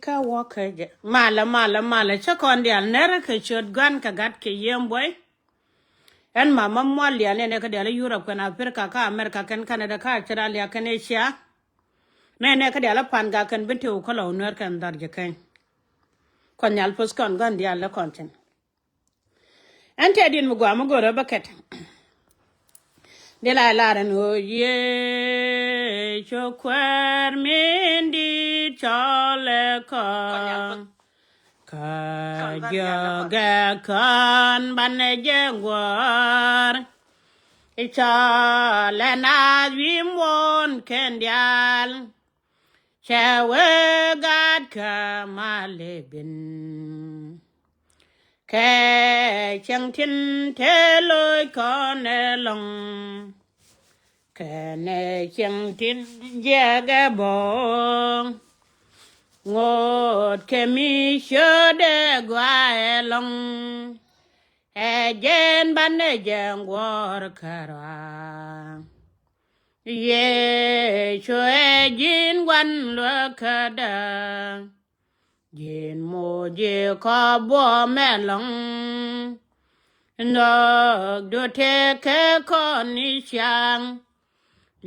ka waka je mala chakon dia nere ke chot gan ka gat ke yem boy en mama mwali ne ka dia Europe kana Africa ka America kan Canada ka Australia kan Asia ne ka dia la pan ga kan binte ko lo ner kan dar je kan kon yal pos kon gan dia la konten ante din mu gwa mu go baket de la ran o ye chokwer mindi chale ka jaga kan bane jengwar chale na wimon kendial chawe gad kamalebin ke chang tin te loi con long ke ne chang tin jaga bong ngot ke mi shode gwa long e jen ban ne jeng war kara ye cho e jin wan lo kada Jin mo je ka bo me long no do te ke kon ni chang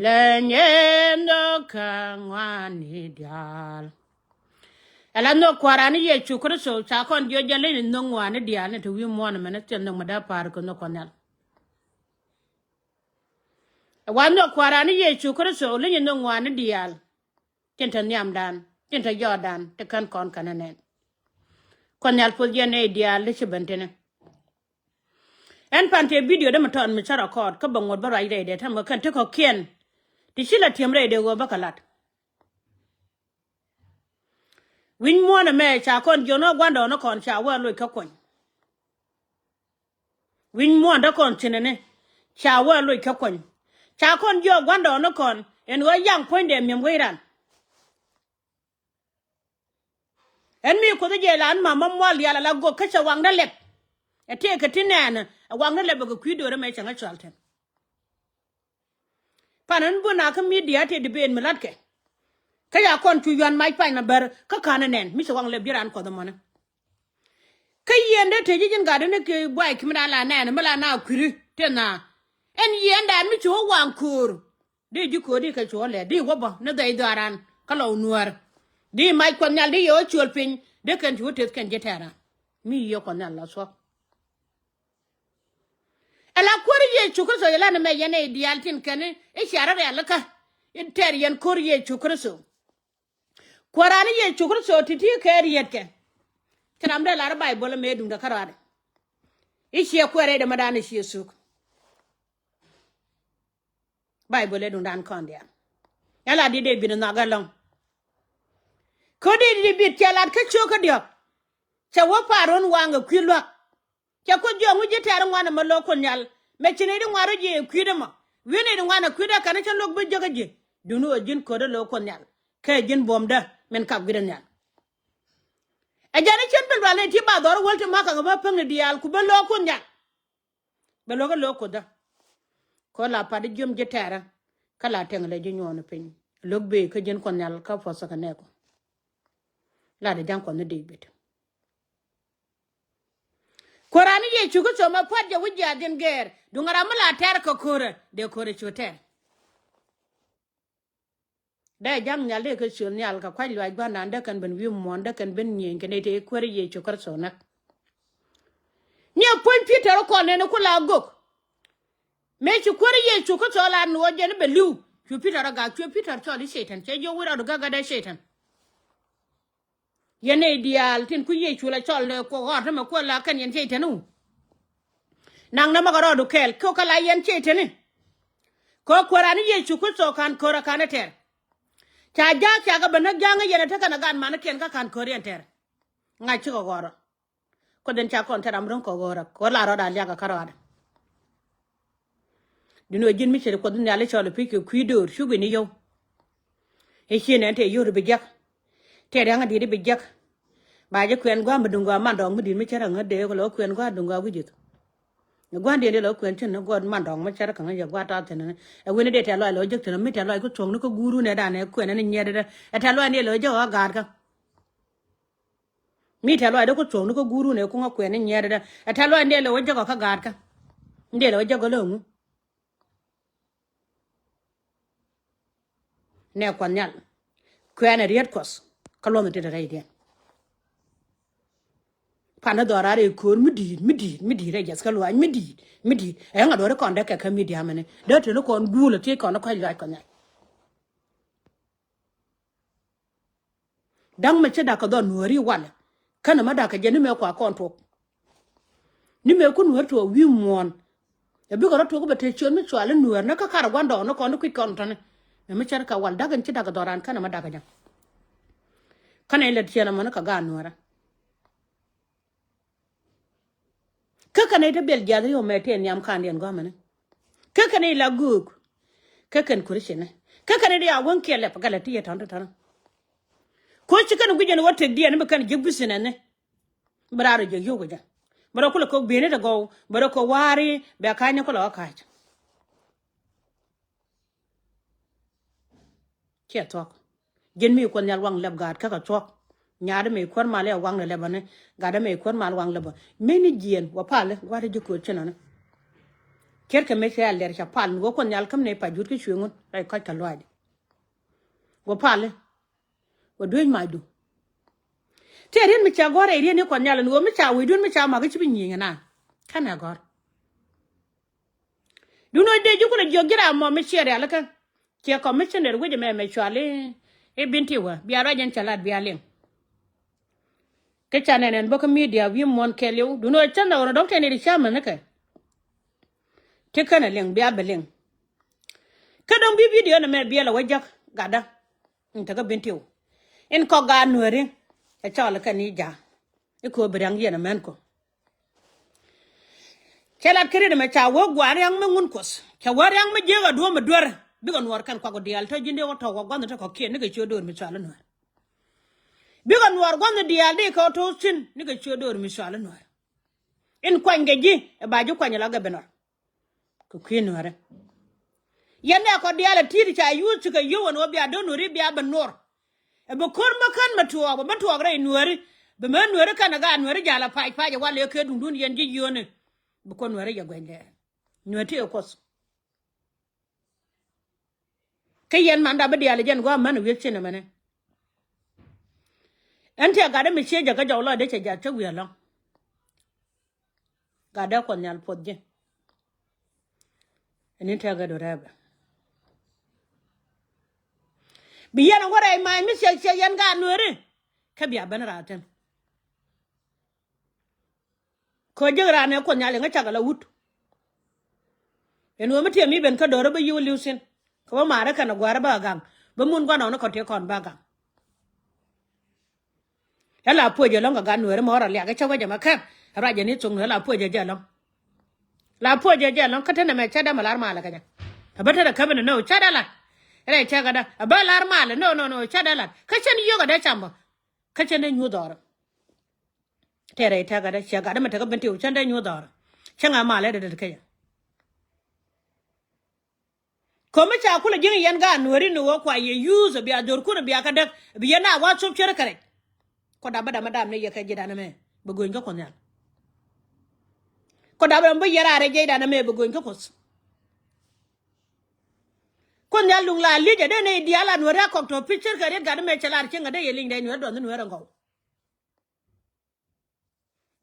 le nyen do ka ngani dial ala no kwarani ye chukru so cha kon jo jale ni no ngani dial ne to wi mo na mena ten no mada par ko no konal wa no kwarani ye chukru so le ni no ngani dial ten tan yam dan Tinta Jordan te kan kon kananen kon yal pol yene dia le chebentene en pante video de maton mi chara kod ka bangod bara ide de tam kan te ko kien ti sila tiemre de go bakalat win mo na me cha kon jono gwando no kon cha wa lo ka kon win mo da kon tinene cha wa lo ka kon cha kon jo gwando no kon en go yang point de mem wiran en mi ko de lan mama mwal yala la go kacha wang da lep ete ka tinana wang da lep go kwido re me changa chalten panan buna ka media te de ben milat ke kaya kon tu yan mai pa na ber ka kana nen mi so wang le biran ko da mona kayende te jin ga de ne ke boy kimna la na mala na kwiri te na en yenda mi cho wang kur de ji ko di ka cho le di wo ba ne dai daran ka lo nuar di mai kon nyal di yo chul pin de kan ju tet kan jetara mi yo kon nyal la so ala kori ye chukru so yela na me yene ideal tin kan e shara ya laka inter yen kori ye chukru so korani ye chukru so titi keri yetke tanam de la bible me dum da karade e she kwere de madana she suk bible dum dan kon dia yala di de bi na galong Kodi di bit chalat ka choka dio. Cha wo paron wanga kwilwa. Cha ko jo ngi tar ngwana ma loko nyal. Me chine di ngwaro je kwidama. Wini di ngwana kwida kana cha lok bu joga je. Dunu o jin ko do loko nyal. Ka jin bomda men kap gidan nyal. E jani chen ben wale ti ba dor wolte maka ngaba pang di al ku be loko nyal. Be loko da. Ko la pa di jom je tara. Kala tengle je nyono pin. Lok be ka jin ko nyal ka fosa ka neko. La de jang kon de bit korani ye chugo so ma pat ja wujja den ger du ngara mala ter ko kore de kore choter de jam nyal de ko chul nyal ka kwai lwa gwa nan de kan ben wi mon de kan ben nyen ke de kore ye chukar so nak nya pon peter ko ne ko la gok me chu kore ye chukar so la no je ne be liu chu peter ga chu peter to di shetan che jo wura ga ga de shetan Yene ideal tin ku ye chula chol ko hot ma ko la kan yen chetenu nang na magaro du kel ko kala yen chetenu ko korani ye chuku so kan kora kanater cha ja cha ga bana janga yene ta kana gan man ken ka kan korien ter ngai chu goro ko den cha kon teram ron ko goro ko la ro da ya ga karada dino jin mi chere ko dun ya le chol pi ku kwido shubi ni yo e chene te yo be jak te da ngadi de bijak ba je kwen gwa mdungwa mandong mudi mi chara ngade ko lo kwen gwa dungwa wujit gwa de lo kwen chen go mandong ma chara kan ya gwa ta ten e woni de te lo jek ten mi te lo ko chong no ko guru ne da ne kwen ne nyede de te lo ne lo jo ga ka mi talo ade ko chong ko guru ne ko ngakwe ne nyere da talo ndele wo jago ka gad ka ndele wo jago lo ne kwa nyal kwen riet kos kalo me tede ide pana dorare ko midi re jas kalo an midi e nga dore kon de ka midi amene de to kon gulo ti kon ko la kon nyal dang me cheda ka do nuori wala kana mada ka jeni me kwa kon to ni me ku nuor to wi mon e bi ko to ko bete chon me chwale nuor na ka kar gwando no kon ku kon tane me char ka wal dagan cheda ka doran kana mada ka jam kana ile tiena man ka ga nuora kaka ne te bel jadri o mete nyam kandien go mane kaka ne la guk kaka ne kurishene kaka ne ya won kele pa galati ya tan tan ko chikan gujen wote dia ne kan jibusene ne braro je yogo ja baro kula ko bene da go baro ko wari be kanya ko la ka che tok gen mi ko nyal wang leb gad kaka tok nyaade me kon male wang le bane gada me kon mal wang le ba meni jien wa pale wade jiko chenana kerke me se aller cha pal go kon nyal kam ne pa jut ke chungun ay ka ta loade wa pale wa doin madu te ren mi cha gore ren kon nyal no mi cha wi dun mi cha ma ga ci bi nyinga na kana gor duno de juko le jogira mo mi chere ala kan ke commissioner wuje me chwale e binti wa biara jan chalat bialem ke chanenen boko media wi mon keleu duno chanda wona doctor ne chama ne ka te kana leng bia beleng kadon bi video na me biela wajak gada ntaga bintiu en ko ga nuore e chala kanija e ko brang yena men ko chalat kire me cha wo gwar yang mengun kos cha war yang me jega do me dor bi ko nuor kan ko dial to jinde wo to go gondo to ko kien ne ga chodor me chala nuor biga nuar gwanda dialde ko to sin ni ga chodor mi shala nuar in kwange ji e baaju kwanya la ga benor ko kwinore yende ko diala tiri cha yusu ga yo won obi ado nuri bi abanor e be kor makan matuwa ba matuwa re nuari be men nuari kana ga nuari jala pai pai wale ke dundun yenji yone be ko nuari ya gwende nuati e kos kayen manda be diala jen go man wi chine mane ante gada mi cheja ga jawlo de che ja che wi lo gada ko nyal podje eni te ga do reba bi yana wora mai mi che yan ga nore ka biya ban raten ko jegra ne ko nyal nga chaga la wut eno mi te mi ben ka do ba yu lusin ko ma ra kana gwara ba gang ba mun gwa no ko te kon ba gang la poje longa ga nuere mo ora ga chawa jama kan raje ni chung la poje je long la poje je long katana me chada malar mala ga abata da kabana no chada la re chaga da abalar mala no chada la kachen yoga da chamba kachen ne nyu dor tere ta ga da chaga da mata ga bente u chanda nyu dor changa mala da kaya ko me cha kula jin yan ga nuere no kwa ye use bi ador ku bi aka da bi yana wa chup chere kare ko da bada madam ne yake jida na me bugoin ko konya ko da ban yara re jida na me bugoin ko kos konya lung la lije de ne diala no ra ko to picture ka re ga me chalar chenga de yeling de no do no ra ngo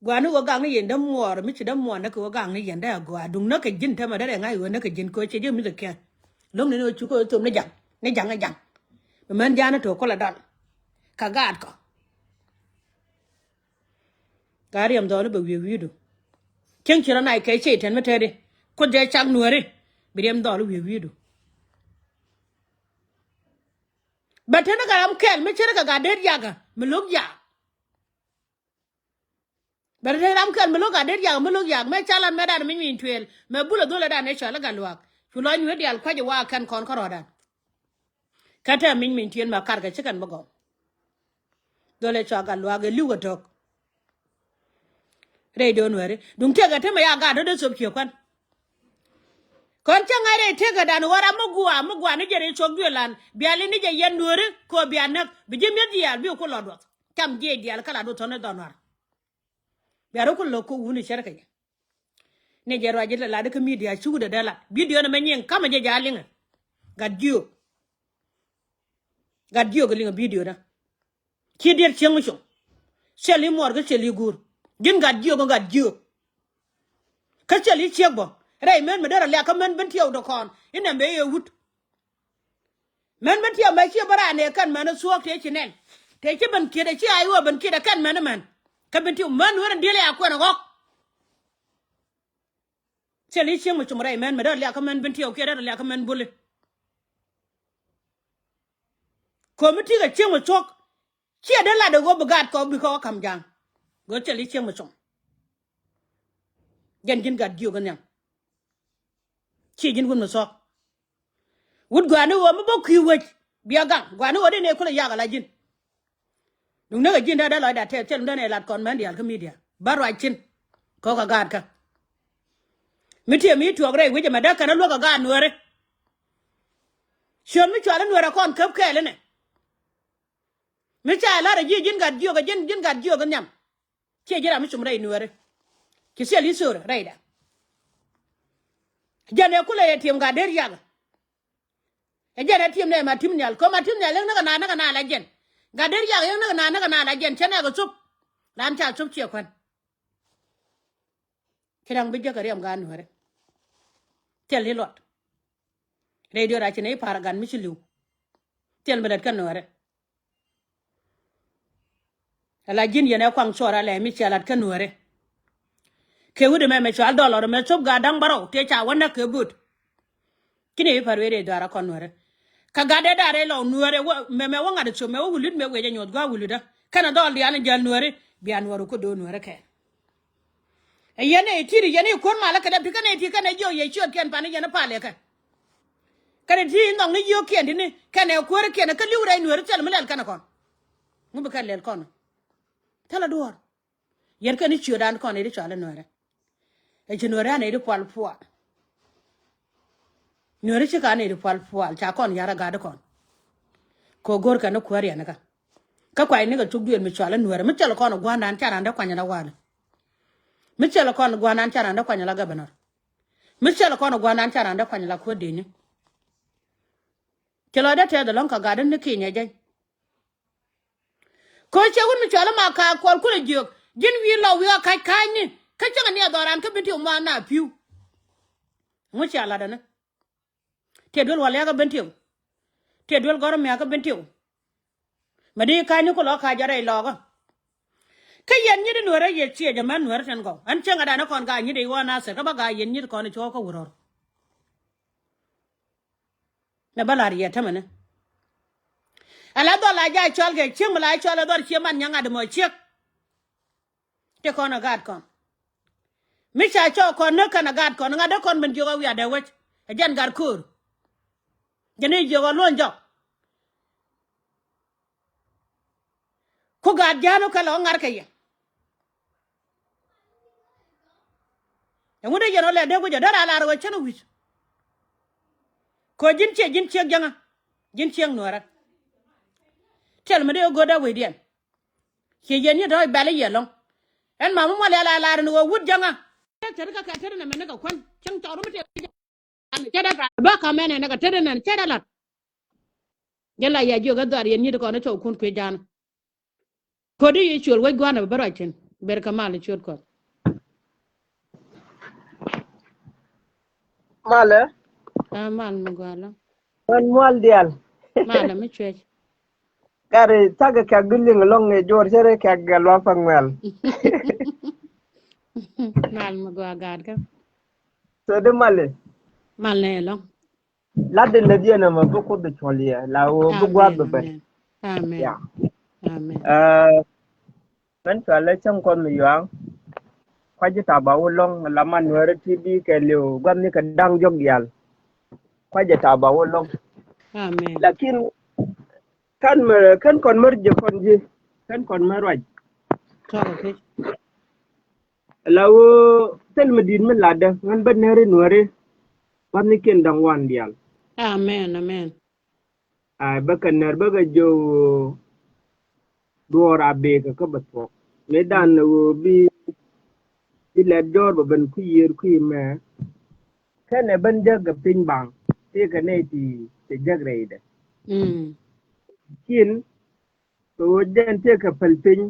gwanu go gang ne yenda muor mi chi da muor na ko gang ne yenda go adung na ka jin ta ma da ngai go na ka jin ko che je mi de ke long ne no chu ko to ne jang man jana to ko la dal ka gad ko gari am dole ba wi do ken kira na kai ce tan mutare ko je chang nuore bi am dole wi do batana ga am kel me chere ga der yaga me log ya batana am kel me log ga der yaga me log ya me chalan me da me min twel me bula dole da ne chala ga luak chulo nyu di al kwaje wa kan kon ko roda kata min tien ma kar ga chikan bago dole cha ga luak ga liwa tok re do nuore dum tega te ma ya ga do so pye kwan kon changa re tega dan wara mugwa ni jere chogyo lan biali ni je yen nuore ko bianak bi je me dial bi ko lodot cham je dial kala do tone donwar bero ko loko wuni sharka ne jero ajita la de media chu de dala video na menyen kama je jalinga gadio ga linga video da ki der chengu sho seli mor ga seli gur gin gadio ka seli chegbo ray men me dara la ka men ben tiyo do kon ina me ye wut men ben tiyo ma chi bara ne kan man suok te chinen te chi ban ki de chi ayo ban ki da kan man ka ben tiyo man wora dele akwa na gok seli chengu chum ray men me dara la ka men ben tiyo ke dara la ka men bule committee ga chengu chok chi da la de go bugat ko bi ko kam jang go seli chengu chum gin gadio ga nyam chi jin gun so wud gwanu wo mo ki wet biya gang gwanu wo de ne kula yaga la jin dung na ga jin da la da te tel ne lat kon man dial ka media barwa chin ko ka gad ka mi tu ogre wi ma da kana lo ka gad nuore shon mi chala nuore kon kap kele ne mi chala ra jin gadio ga jin gadio ga nyam che jira mi chum rai nuore ki se li sur rai da jane kula ye tim ga der yaga ejana tim ne ma tim nyal ko ma tim nyal na na la jen ga der yaga na la jen chana ga sup ran cha sup che kwan kirang bi jaga riam gan hore tel hi lot radio ra chene para gan mi chilu tel bedat kan hore ala jin yana kwang chora le mi chalat kan hore ke wude me chal dollar me sup ga dang baro te cha wanda ke but kini parwere dara kon hore ka gade dare lo nuore me wanga de so me wulit me weje nyot ga wulida kana dol ya jal nuore bian waru ko do nuore ke yene tiri yene kon mala ka da pikane ti kana jo ye chot ken pani yene pale ka kana ti ndong ni yo ken ni kana ko re ken ka liure nuore tel melal kana kon nguba ka lel kon tala duor yer ka ni chudan kon ni chala nuore e nuore ane ri pal puwa nuore chi ka ne ri pal puwa cha kon yara ga de kon ko gor ka no kwari anaka ka kwai ni ga tugduel mi chala nuore mi chala kon gwanda an cara nda kwanya na wala mi chala kon gwanda an cara nda kwanya la gabanor mi chala kon gwanda an cara nda kwanya la ko deni kelo da te da lon ka gaden ni kinya jai ko che won mi chala ma ka ko ku le jok jin wi lo wi ka kai ni ka changa ni adoran ka binti ma na piu mu chala da na te dol wala ga binti te dol goro mi ka binti madi ka ni ko lo ka jare lo ga ka yen ni no re ye che jaman no re tan go an changa da na kon ga ni de wa na se ka ba ga yen ni ko ni cho ko wuro na balari ya tamana ala do la ja chol ge chim la chol do chi man nyanga de mo chek te ko na gad kon mi cha cho ko no kana gad kon nga de kon ben jo ga wi ade wech jan gar kur jene jo ga lon jo ko gad jano kala ngar ke ya ngude jeno le de ko jo dara la ro cheno wi ko jin che janga jin cheng no ra tel me de go da we dien che yen ni do bale yelong en ma mo le la no wud janga tere ka tere na me na ka kwan chang to me te che da ba ka me ne ka tere na che da la yalla ya jo ga dar yen ni ko na to kun kwe jan ko di yi chul we gwana baro chen ber ka mal chul ko mala mal mo gwala man mwal dial mal me chwe kare taga ka gulling long e jor sere ka galwa pangwel mal mo gwa gad ka so de male mal ne lo la de le diena ma beaucoup de cholia la o bugwa bebe amen ya amen men to le cham kon mi yang kwaji ta ba wo long la man were ti bi ke le gwam ni ka dang jog yal kwaji ta ba wo long amen lakin kan kon mer je kon ji kan kon mer waj to ke lawo tel medin men lada ngan ban nere nuare ban ni ken dang wan dial amen amen ay bakan ner baga jo dora be ka bato medan bi le dor ba ben ku yer ku me kene ben jag pin bang te ka ne ti te jag reide kin to den te ka palpin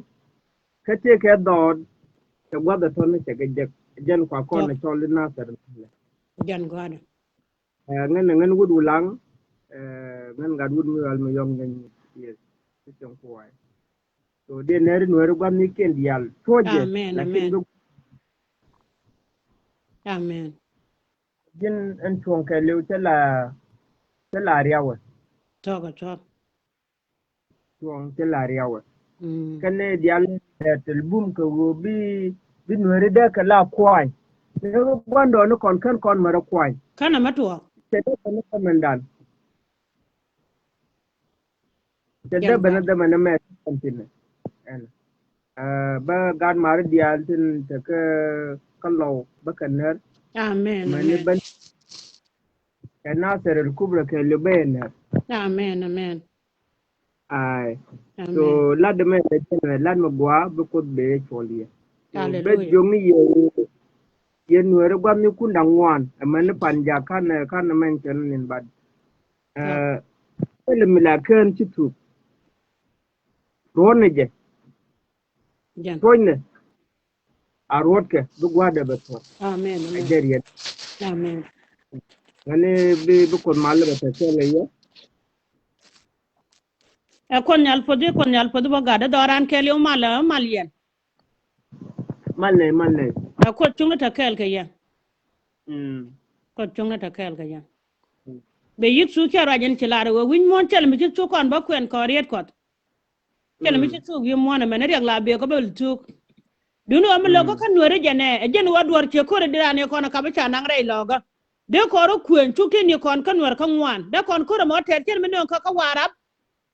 ka te ka dod ka gwada ton ne ga jag jan kwa kon to na chol na sar jan goda ngan wudu lang ngan ga wudu mi wal mi yom ngan yes ti chong ko ai to de ner no ro gwam ni ken dial toje amen lakin amen do amen jin en chong ka lew te la riawa to ga to chong te la riawa mm kane dial tel bum ko go bi no re da ka la kwai ne ro gwando no kon kan kon mara kwai kana matuwa te da ko no mandan te da jan bana goda da mana me kontin en ba gan mar dial tin te ka lo ba kaner amen mane amen ban kana ser el kubra ke le bener amen amen ai so amen lad me de tene lad me gwa bu ko be choli so bet hallelujah jongi ye nuere gwa mi kunda ngwan amane panja kan men chen nin bad to ele mila ken chitu rone je jan toyne a rotke bu gwa de beto amen a amen jeriye amen ngane bi ko mal ba ta tele ye e kon nyal podi bo gada doran kel yo malien malle e ko chunga ta kel ke ya mm ko chunga ta kel ke ya be yik su ke rajen tilare wo win mon tel mi tu kon ba kwen ko riet kot tel mi tu gi mon me ne reg la be ko bel tu dunu am logo kan nore jene e jen wadwar ke ko dirane kono ka ba nang rei logo de ko ro kwen chuki ni kon kan war kan wan de kon ko mo ter tel mi non ka warap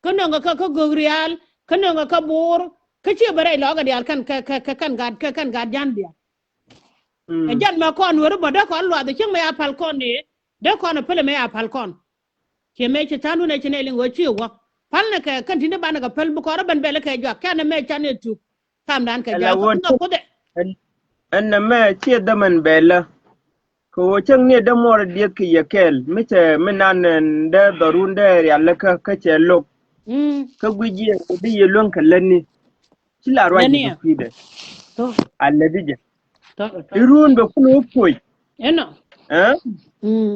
kan non ka gogrial kan non ka bur ka che bare logo dial kan kan gad jan dia e jan ma kon wor bo de kon lo de ching me apal kon ni de kon pele me apal kon ke me che tanu ne chene lingo chi wo pal ne ka kan tinde ban ga pel bu ko ban bele ke jo kan me chane tu kam dan ka ala ja ko won no ko de en me che da man bela ko wacin ne da mor da yake yakel mace minan da darun da yalla ka ce lok ka guji da yelon kallan ne kila raji lenia ga fide to alladije to irun da kuma koi eno eh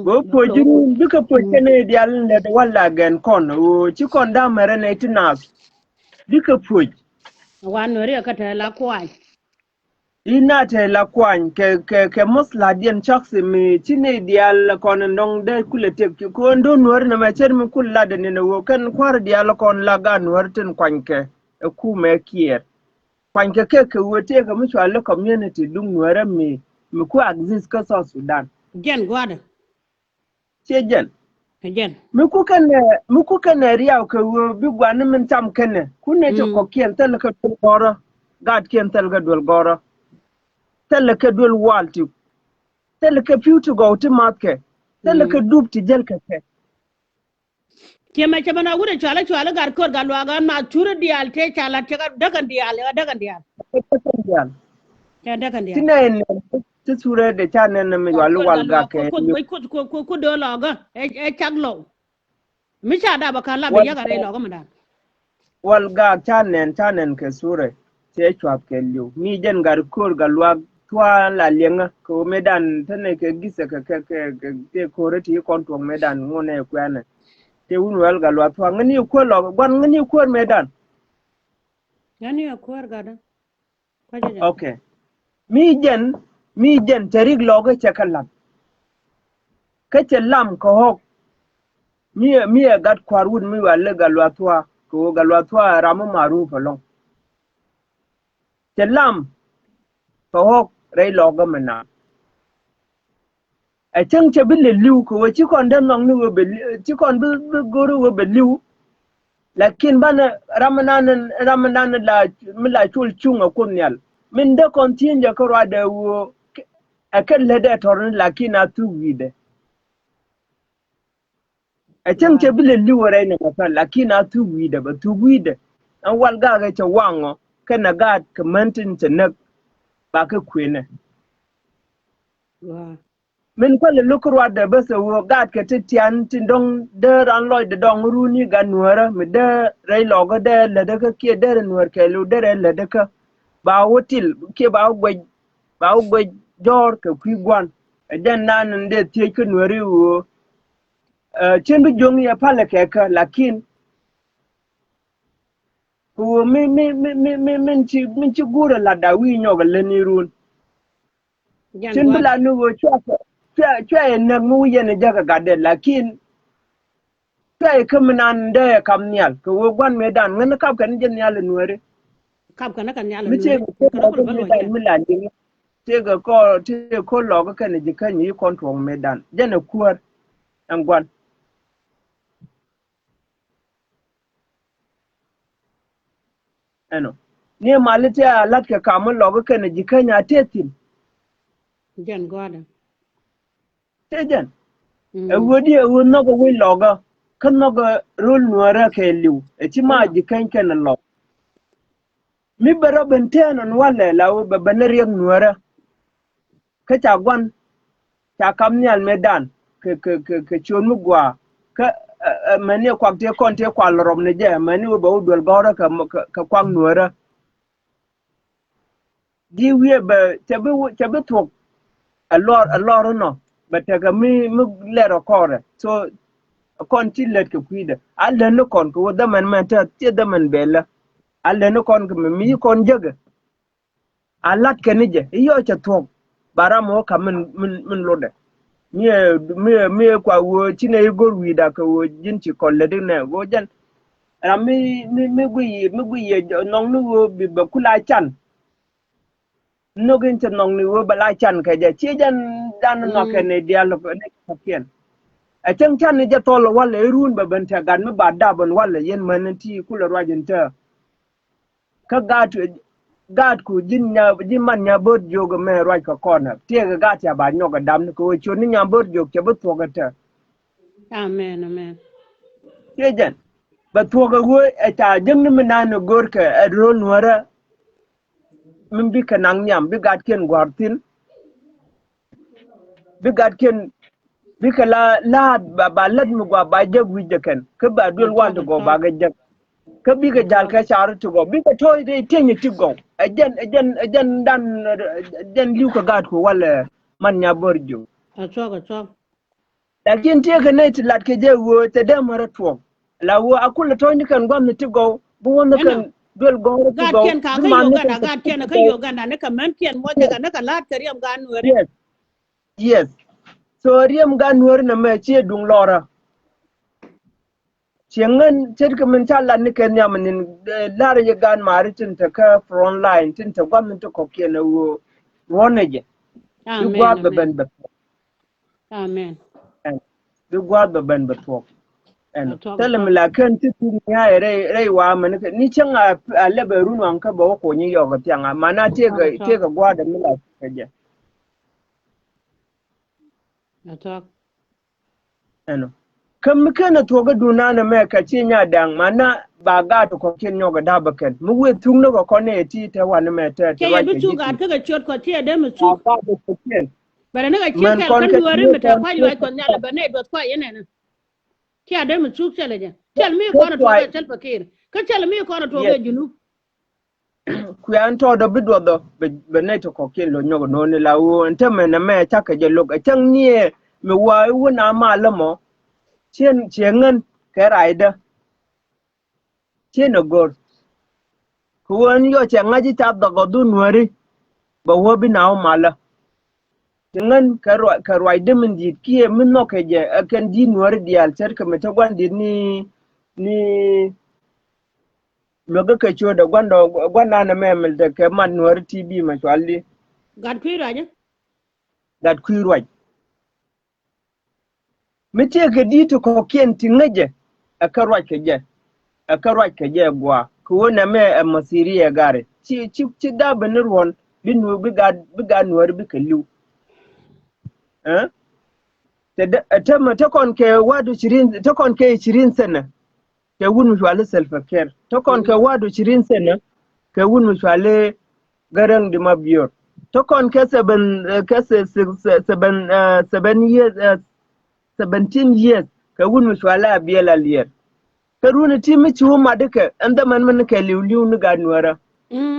go po kulo ko jirun duka po kene da yalla da walla gan kon o ci kon da mare ne tinas duka po wan nori ka ta la kwai ina ta la kwan ke musla dian chaksi mi chine dial kon ndong de kule tek ko ndo nuor na ma cher mi kul la de ne wo kan kwar dial kon la ga nuor ten kwanke e ku me kier kwanke ke wote ga mu chwa community dung nuor mi ku exist ka so Sudan gen gwada chejen gen mi ku kan riya ko wo bi gwan min tam kene ku ne to ko kien tel ka dul goro gad kien tel ga dul goro tel ka dul walti tel ka piutu go ti matke tel ka dub ti jel ka ke ke ma chama na gure chala gar kor ga lwa ga ma chura dial te chala te ga dagan dial te dagan dial tina en ti sure de chanen na mi gar wal kor wal ga ga lwa ke ko do lo ga e chaglo mi cha da ba kan la be wal ya ga re lo ga ma da wal ga chanen ke sure te chwap ke liu mi jen gar kor ga lwa twa la lenga ko medan tane ke gise ke te kore ti kon to medan ngone kwene te un wal ga lwa twa ngani ko lo gwan ngani ko medan yani ya kor ga da ko je okay mi jen terig logo chakalam kace lam ko hok mi gat kwarun mi wale galwatwa ko galwatwa ramu maruf long te lam ko hok rei logo mena a chang che bil liu ko chi kon den nong ni wo be chi kon bi goru wo be liu lakin bana ramanan la mi la chul chunga kunyal min de kon tinja ko rade wo akan lede torn lakin atu wide a can ke bile liwore ne masal lakina tu guida ba tu guida an wal ga cha wango kana ga kamantin tanak ba ka kwene Wow. min ko le lukurwa da basa wo ga ka titian tin dong de ran loy de dong runi ga nuara mi de rai logo de le de ka ke de nuar ke lu de le de ka ba wotil ke ba gwe jor ka kwi gwan den nan de tie ka nuari wo chen bi jong ya pale ke ka lakin ko min ci gura la da wi nyoga le ni run Jan chen bi God. la nu wo chwa na mu ye ne jaga ga de lakin chwa ka minan de kam nyal ko wo gwan me dan ngana kap kan jen nyal nuari Kap kana kan yala mi ce nuere. ko Kana lo kul ko me balwa dan jan. mi la ni te ko lo ko kan ji kan yi kontrol me dan jana kuar an gwan ano ni malite a lat ka kam lo ko kan ji kan ya tetin Jan God. te jan e Mm. wodi e won no ko wi lo ga kan no ga rul nuara ke liu e ti ma Hello. ji kan kan lo mi baro ben tenon wala la wo be banariya nuara ka ta gwan ta kam nyal me dan ke chon mu gwa ka mani kwak te kon te kwal rom ne je mani wo ba udol gora ka kwang nuora di wie ba te be tok a lor no ba te ga mi le ro kore so kon ti let ke kwida alle no kon ko da man man ta te da man bela alle no kon ko mi kon jega alat ke ni je yo cha tok baramo ka min lode mie kwa wo chine igor wida ka wo jinchi kolle ne wo jan ra mi gwi nong nu wo bi ba kula chan no gin chen nong ni wo ba la chan ka ja chi jan dan no ke Mm. ne dia lo ne ka kien a chen chan ni ja tol wala run ba ban ta gan mi ba da ban wala yen man ti kula rajin ta ka gat ku jin man nya bot jogo me raj ka kona tie ga gat ya ba nyoga dam ko chun ni nya bot jog ke bot to ga ta Amen. Amen. Yejen, ba tuoga wo eta jeng ni minano gorka a rol nwara min bi ka nang nyam bi gat ken gwartin bi gat ken bi ka la ba lad mu gwa ba jeg wi jeken ka ba dol wan to go ba Atok. ga jeg ka bi ga jal Atok. ka char to go bi ka toy de tenye ti go ajen dan liu ka gat ko wala man nya borjo Atok. Atok. lakin te ka ne ti lat ke je wo te de mara tuo la wo akula to ni kan gwam ti go bu won Eno. kan dol go ti God go ken ka bi ka man ni kan Uganda. God ken ka Uganda. Ne ka men ken mo jaga ne ka lat kariam ga nuere. yes yes so riem ga nuor na me che dung lora chengen ted ka men chala ni ken yam nin lar ye gan mari tin ta ka front line tin ta gwam to ko ke na wo woneje bi gwa Amen. be ben Amen. be Amen. bi gwa be ben be to en Atok. tele mi Atok. la ken ti tu ya re wa man ni chen a le be run an ka bo ko ni yo ga tianga mana te Atok. ga gwa da mi la ka je Atok. eno kan mi kana to ga duna na me ka ci nya dang mana ba ga to ko ken nyoga da ba ken mu we tung no ko ne ti te wa na me te Ke wa ye ke bitu jiti God ka chot ko tie de ba mutu. ga to ko ken Bara ne ka man chikal kon kan ka nuere ni me ta kon kwa ko ywa ko nyala ba ne dot kwa yene ne. Kia de mutu chele je. Chel mi ko ko na ko to ga chel fakir. Ka chel mi ko na to yes ga junu. ku an to do bidwo do be ne to ko ken lo nyogo no ne la wo ente me na me ta ka je lo ga chang ni me wa wu na ma la mo chen ke raida chen ogor ku won yo che ngaji ta do go du nuori ba wo bi na o mala ngan ka roi de min dit kie min no ke je kan di nuori dial cer ka me to gwan dit ni lo ga ke cho da gwan na me mel de ke man nuori tv ma chwali God kwira je. dat ku roi mi te ke di to ko kien ti ngaje ka roi ke je ka roi ke je gwa ku wona me masiri ya gare ci da benir won bi nu bi ga nuori bi ke liu eh ta kon ke wadu 20 ta kon ke 20 sana ke wun mishwale self-care. Tokon ke wadu 20 sene, ke wun mishwale garang di mabiyor. Tokon ke 17 years, ke wun mishwale abiyela liyer. Ke runa ti michi wuma duka, anda man ke liwliw ni ganwara.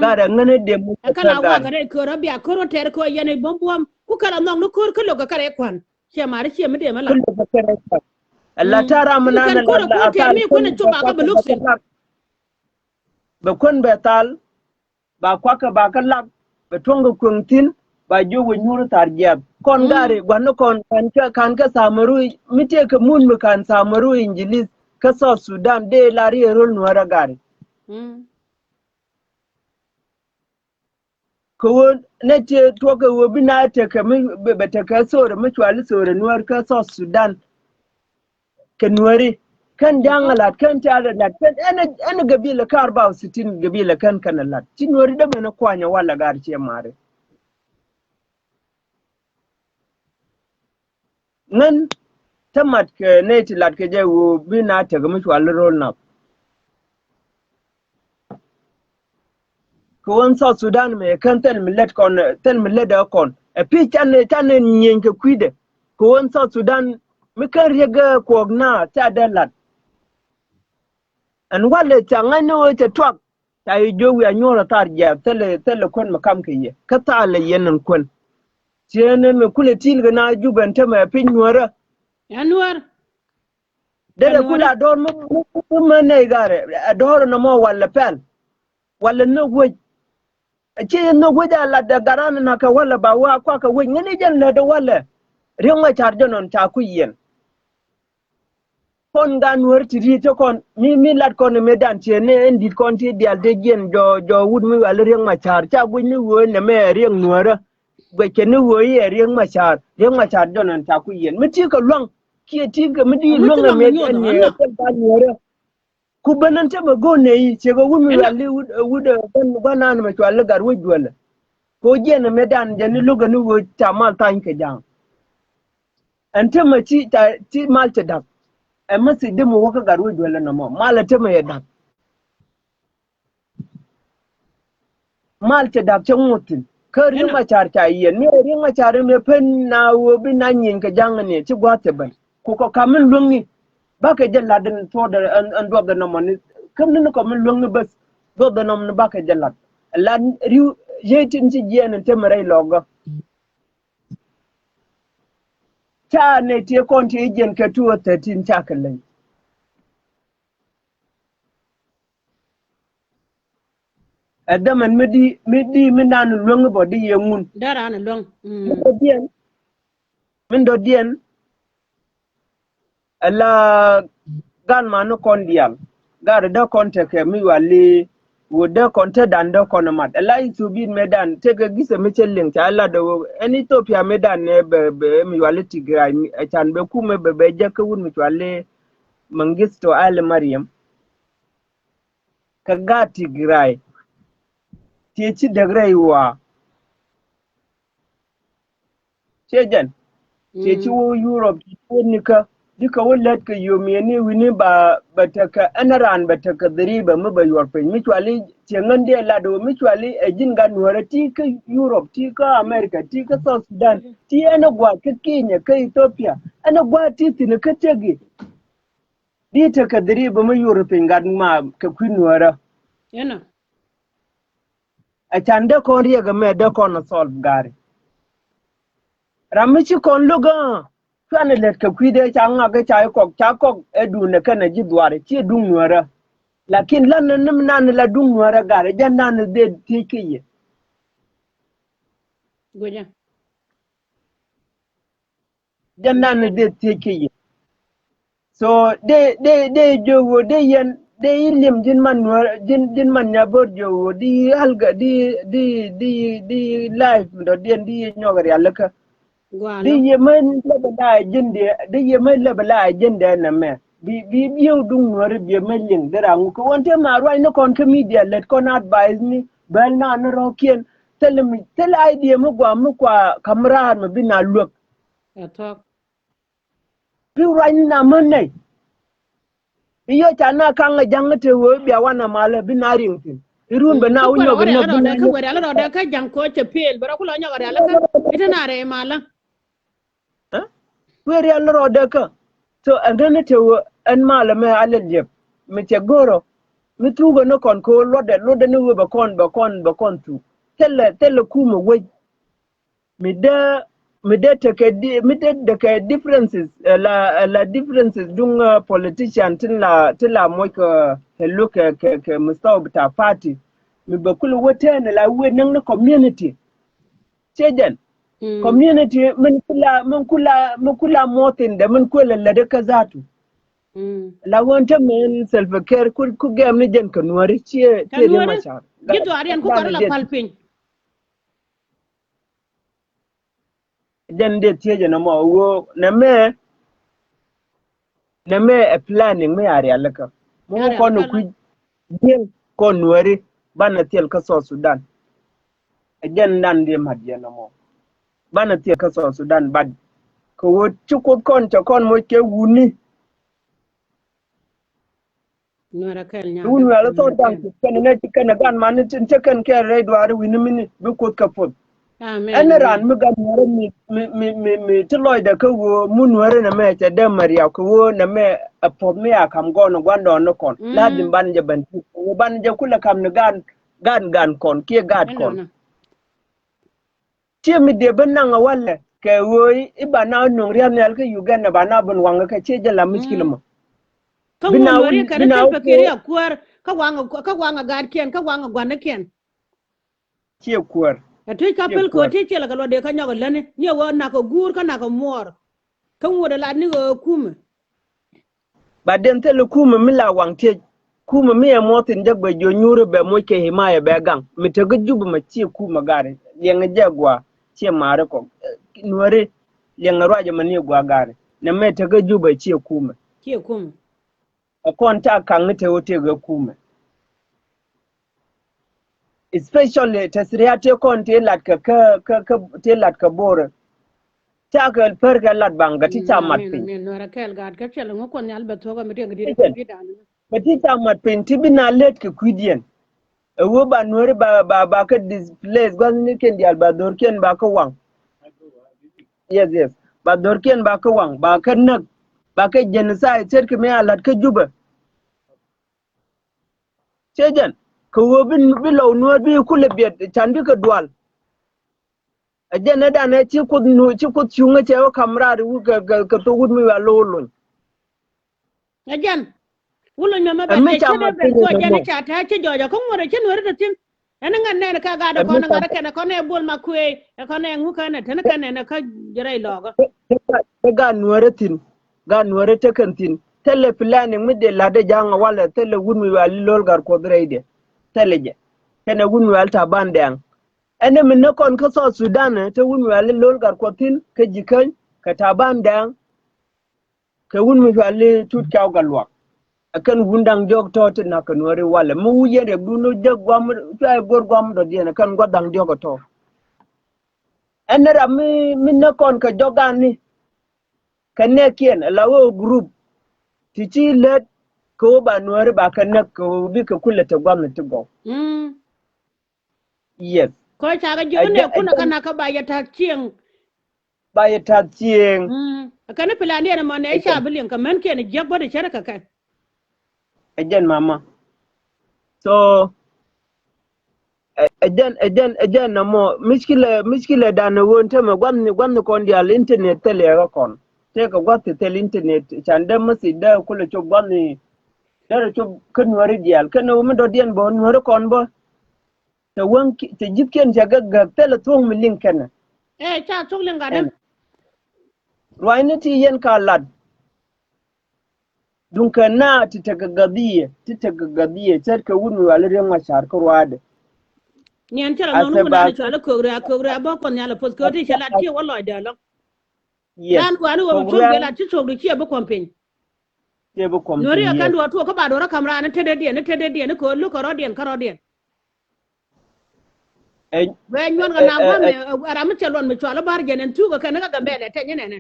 Gara ngane de mu kala wa gare ko rabia ko roter ko yene bombuam ku kala nong no ko lo ga kare kwan che mari che me de mala kullu bakare ka Allah tara mana na ko ko ter mi ko ne chuba ga beluksin ba kon betal ba kwaka ba kalak ba tonga kuntin ba jogo nyuru tarjab kon gare gwanno kon kan ka samaru mite ka mun mu kan samaru injilis ka South Sudan de lari rol nuara gare ko ne ce to ka wo bina ta ka mi ba ta ka so da mutuwali so da nuwar ka South Sudan ka nuwari kan dangalat kan tare da kan ana gabila ka 64 gabila kan kanalat ci nuwari da mana kwanya wala garce mare nan tamat ka ne ti lat ka je wo bina ta ga mutuwali rol na ko won South Sudan me kan tel millet da kon e pi tan nyen ka kwide ko won South Sudan mi kan riga ko na ta dalat an wale ta ngano ta twak ta yi jowi a nyora tar ja tele kon makam ke ye ka ta le yenen kon tiene me kule tilga na juban ta me pin nuara anwar dede kula dor mu ne gare dor no mo wala pel wala no wo ce no goja la da garana na ka wala ba wa kwa ka wai ngani jan la da wala ringa charge non ta ku yen kon gan wer ti to kon mi lat kon me dan ce ne ndi kon ti dial de gen jo wud mi wala ringa char cha gu ni wo ne me ring nuara gwe ke ni wo ye ringa char non ta ku yen mi ti ka long ki ti ka mi di long me ne ta ba nuara ku banan ta ba go ne yi ce ga wumi wali wuda bana na mace wali gar wuji wala ko je na medan da ni luga ni wo ta mal ta ka jang an ta mace ta ti mal ta da amma sai da mu waka gar wuji wala na mo mal ta mai da mal ta da can mutun ka rin ma char ta yi ne rin ma char me fen na wo bi na yin ka jang ne ci gwata ban ko ko kamin lungi baka jalla den to da an do da namani kam nan ko min long bas do da nam baka jalla la riu jetin ci jenen te mare logo ta ne te kon te jen ka tuwa 13 ta kallai adaman midi minan long bodi yemun dara na long min do dien ala gan manu kon dial gar da kon te ke mi wali wo da kon te dan da kon mat ala isu bin medan te ga gise mi chelling ta ala da en Ethiopia medan ne be mi wali Tigray chan be kume be je ka wun mi wali Mengistu al Maryam ka ga Tigray ti ci da rayuwa cejan ce ci wo Europe ko ni ka duka wallat ka yomiyani wini ba bataka anaran bataka dariba mu ba yorpe mitwali tengan de la do mitwali e jinga nuara ti ka Europe ti ka America ti ka South Sudan ti ana gwa ka Kenya ka Ethiopia ana gwa ti tin ka tege di ta ka dariba mu Europe ngad ma ka kunuara yana a chande kon riga me da kon solve gari ramichi kon luga kana let ka kwide changa ga chai kok edu ne kana ji dware chi dung nuara lakin lan nim nan la dung nuara gare jan nan de tikiye goja jan nan de tikiye so de jowo de yen de ilim jin man nuara jin man ya bor jowo di halga di life do den di nyogari alaka di yemen labala jinde di yemen labala jinde na me bi biu dung nuar bi yemen derang ko wonte ma roi no kon media let kon advise ni bel na no rokien tel idea mo gwa mo kwa kamra mo bina luk atok bi roi na money iyo chana kanga jangate wo biya wana mala binaring tin irun bana ka unyo wore gna ala bina da ka wore ala da ka jang ko che pel bara kula nya gara ala ka ita na re mala weri ala rode ka so andane te wo an mala me ala jep me te goro me tugo no kon ko lode ne wo ba kon tu telle kuma we me de te ke differences la differences dung politician tin la mo ka hello ke mustaw bita party me ba kulu wote ne la we nang na community chejen community mun kula motin da mun kula lade ka zatu la wonta men self care ku gam ni jen kanwari ce ne machar gitu arian ku kar la palpin den de tieje na mo wo na me a planning me ari alaka mo ko no ku jen ko nwari bana tiel ka so Sudan jen nan de madiya na mo bana tiel ka so Sudan bad ko wo chukut kon to kon mo ke wuni nora kel nya wuni ala to dan kan ne kan gan man tin kan ke re dwar wini mini bi ko ka pot amen ana ran mi ga nware mi tiloy da ko wo mu nware na me ta da mariya ko wo na me a pot me akam go no gwando no kon ladin ban je ban wo ban je kula kam ne gan kon ke gad kon tie mi de ban nan wala ke wo iba na no riam ne alka Uganda ba na bun wanga ka ce jala miskilma ka wo wori ka da ta kere akwar ka wanga gad ken ka wanga gwana ken ke kuwar ati kapel ko ti chela ka de ka nyago lane ni wo na ko gur ka na ko mor kan wo da la ni go kuma ba den tele kuma mila wangte kuma miye motin jagba jo nyure be mo ke himaya be gang mi te gujubu ma ci kuma gare yenga jagwa ci mare ko nuare yenga raje mani gwa gare na me te gujuba ci kuma a konta kan te wote ga kuma especially tasriyate konte lat ka te lat ka bore ta ka perga lat banga ti ta mat pin min no rakel gad ka chelo ngo kon yalbe to ga mi te gidi ko bidana Petit amat penti bina let ke kudien. Ewo ba nuore ba ka displace gwan ni ken dial ba dorken ba ka wang. Yes. Ba dorken ba ka wang ba ka nak ba ka genocide ter ke me alat ka juba. Sejan ko wo bin bilaw nuor bi kule biet chandi ka dual. Ajena da na ci kud nu ci kud chunga ce wa kamrar wu ka to gud mi wa lolon. Ajan wulo nyama ba de chede be ko jani chata che jojo ko ngore che nuore tin ene nganne ka ga da ko na ngara kana ko ne bol makwe ko ne ngu kana tan kana na ka jirai logo ga nuore te kan tin tele planning mi de la de janga wala tele wunmi wali lol gar ko dreide tele je kana wunmi wal ta bandang ene min ne kon ko so Sudan te wunmi wali lol gar ko tin ka jikan ka ta bandang ka wunmi wali tut kaw galwa akan wundang jog to na kan wari wala mu yere bunu de gwam tay gor gwam do dina kan godang jogo to enera mi ne kon ka jogani kan ne kien lawo group tichi let ko ba nuwari ba kan ne ko bi ka kullata gwamnati go yes ko ta ga jone kuna kana ka ba ya ta cien kana pilani ne mo ne sha bilin ka men ken jabbo da sharaka kai again mama so again na mo miskile da na wonta ma gwamni kon dia internet tele ga kon te ka gwate tele internet chande masi da kula cho gwamni da cho kan wari dial kan wo do dien bon wari kon bo te won te jitken jaga ga tele tong mi link kana cha tok linga da ruwainati yen ka lad dunka na ti tagagadiye tarka wunu walire mashar kurwade nyen tara no no na chala kogra ba kon yala pos ko ti chala ti wallo da lo dan ko alu wo to gela ti to ri ba kompen nori akan do to ko ba do ra kamra na tede die ne ko lu ko rodien karodien we nyon ga na ba me ara mi chalon mi chala bar jenen tu ko kan ga gambele te nyene ne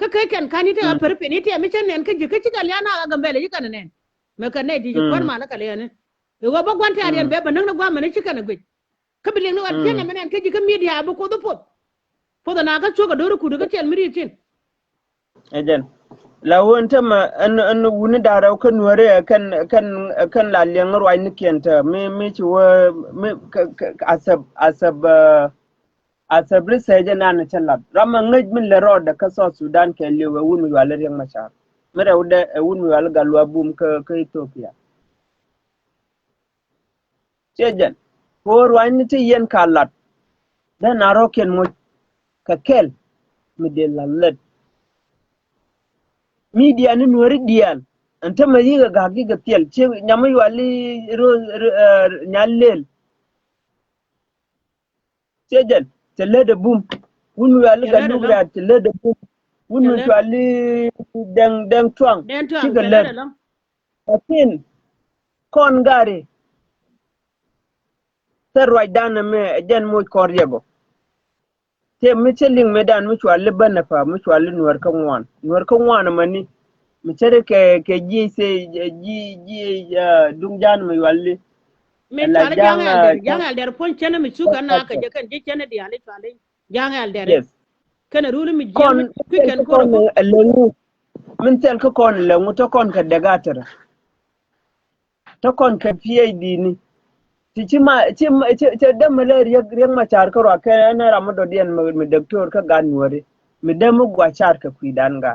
ka kai kan kanite a perpe ni te mi chen nen ka ji ka ci gal yana ga gambele yi kan nen me ka ne di kwar ma la ka le ne e go ba gwan ta den be ba nang na gwa ma ne chika na gwe ka bi le no an tena men an ka ji ka media ba ko do po da na ka cho ka do ku do ka tel mi tin ejen la won ta ma an wuni da raw kan wore kan la leng roi ni kenta me ci wo me asab riseje na na chalab rama ngej min le roda ka so Sudan ke lewe wun mi wala reng machar mere ude wun mi wala galwa bum ka Ethiopia chejen por wani ti yen kalat da na roken mo ka kel mi de lalet media ni nuori dial anta ma yiga gagi ga tiel che nyama wali nyalel chejen telede bum wun mi wala telede galu ra telede bum wun mi wali deng twang chiga len atin kon gari terwa dana me jen mo koryego te mi cheling medan mi wali bana fa mi wali nuor ka ngwan mani mi chere ke ji se ji dung jan mi wali me twala jangal der pon chene mi suga na ka je kan je chene di ale twala jangal der yes kana rulu mi kon jem piken ko lengu min tel ko kon lengu to kon ka degatara to kon ka PhD ni ti ma ci dem le riek ma char ko ka na ramado dien mi doctor ka gan wore mi dem gwa char ka kuidan ga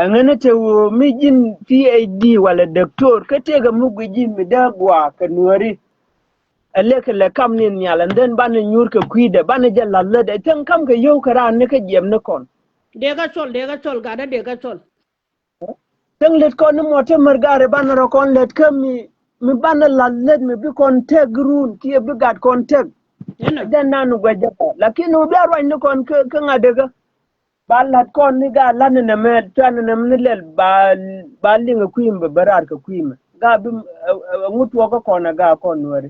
angana te wo mi jin PhD wala doctor ka te ga mugu jin mi da gwa ka nuori aleka le kam nin nyala den ban nyur ka kuida ban jalla le de tan kam ka yow ka ran ne ka jem ne kon de ga chol ga da de ga chol tan let kon mo te margare ban ro kon let kam mi ban la let mi bi kon te grun ti bi gat kon te den nanu gwa japa lakini u bi arwa ne kon ka ngadega balat kon ni ga lan ne me tan ne ne lel ba linga kuimba barar ka kuima ga bi ngutwo ko kona ga kon wori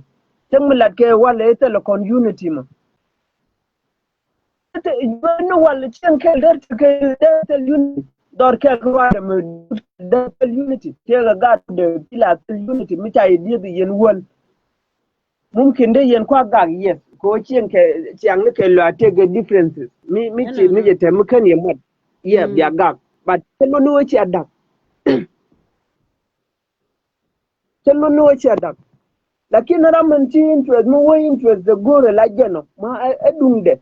tan mi lat ke wala ite le kon unity ma ite no wala chen ke der ke der unity dor ke wala me der unity ke ga de pila unity mi ta yi di yen wol mumkin de yen kwa ga yes ko chen ke chiang ne ke lo ate ge differences mi chi ni je tem kan ye mat ye ya ga but telo no chi adak telo no chi adak lakini ramen chi interest mo wo interest de gore la jeno ma edungde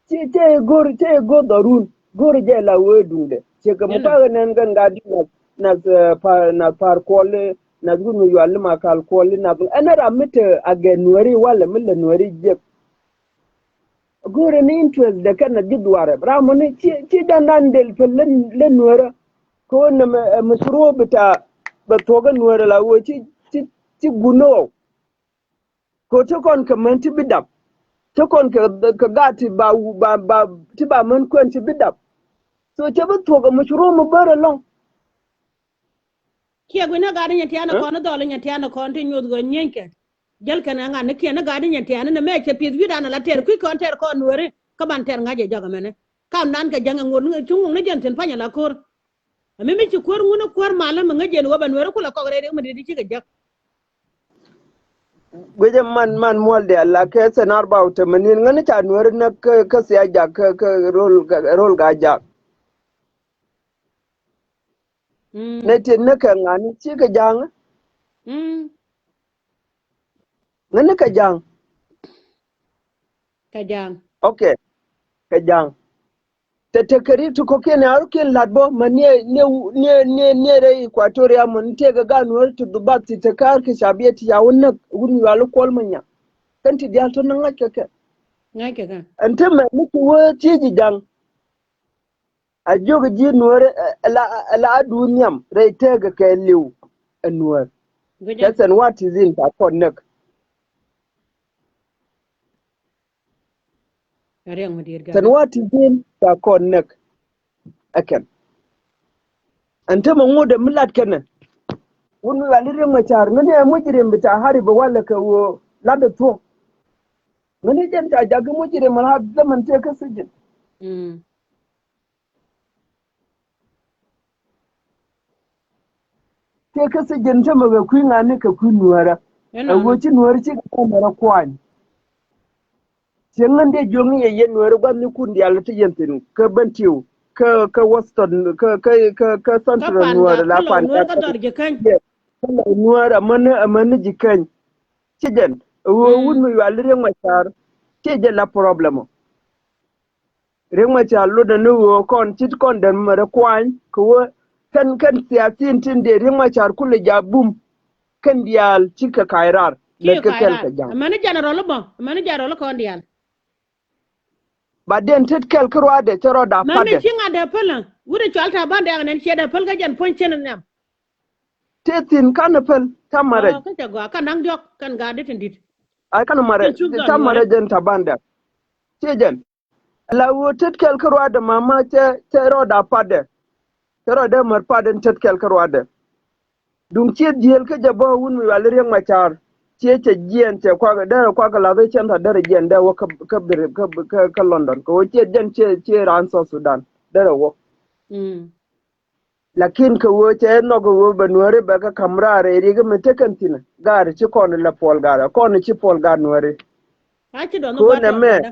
te go darun gore je la wo edungde che ka mutaga nen gan ga di na par kole na gunu yo alma kal kole na ana ramite agenwari wala mille nwari je gore ni interest de kana gidware ramone ci dandan del pelen le nwara ko na masro bita ba toga nwara la wo ci guno ko to kon ka man ti bidap to kon ka gati ba ti ba man kon ti bidap so te ba toga masro mu bara long kia gwina gadi nyati ana kono dole nyati ana kono ti nyud go nyenke jel kana nga ne kia na gadi nyati ana na me ke pid vida na la ter ku kon ter kon wore ka ban ter ngaje jaga mene kam nan ka janga ngur chung ne jenten panya la kor ami mi ci kor nguna kor malam ngaje no ban wore kula ko re mu di ci ga jak gwaje man molde Allah ke sanar ba ta manin ngani ta nuwar na ka siya ja ka rol ga ja ne te na ka ngani ci ka jang ngani ka jang okay ka jang te kari to ko ke na arkin ladbo manie ne re equatoria mun te ga ganuwar to dubat te kar ke shabiyati ya wannan gurmi walu kol manya kan ti dia to nan ngake ka ante ma muku wo ti ji jang a joga ji nuwar la duniyam re te ga kai lew nuwar that's and what is in ta connect san what is in ta connect akan ante ma ngoda mulat kana wani walire machar ngane mujirim bita hariba wala ka wo lada to ngane janta jaga mujirim ha zaman te ka sujin ke ka se jen ta maga ku ngani ka ku nuara eno wo chi nuara chi ka mara kwan sengan de jongi ye nuara gwa ni kun dial ti yentin ka bantiu ka western ka ka central pan ga nuara ka la lo pan nuor ka ka dor je kan nuara man jikan chijen wo wun mi wal re machar cheje la problemo re machar lo da no wo kon chit kon den mara kwan ko kan siasin tin de re machar kule jabum kan dial chika kairar ki let ka kel kairar ka jam amani general bo amani general ko ndial ba den tet kel krwa de chero da mami pade chinga de pelan wuri chalta bande ngnen cheda pel ga jan pon chen nam tetin kan pel tamare ka ta go kan nang jok kan ga de tindit ay kan mare chen chu don tamare nuore den tabanda chejen la wo tet kel krwa de mama chero da pade chero de mar paden tet kel krwa de dum che diel ka jabo wun mi wal re machar che jien che kwa ga la ve chen ta dare jien da wo ka London ko che jen che ran so Sudan dare wo lakin ka wo che no go wo banware ba ka kamrare ri ga metakantina gar ci kon la pol gara kon ci pol gar nuare ha ci don ko gwa ton gada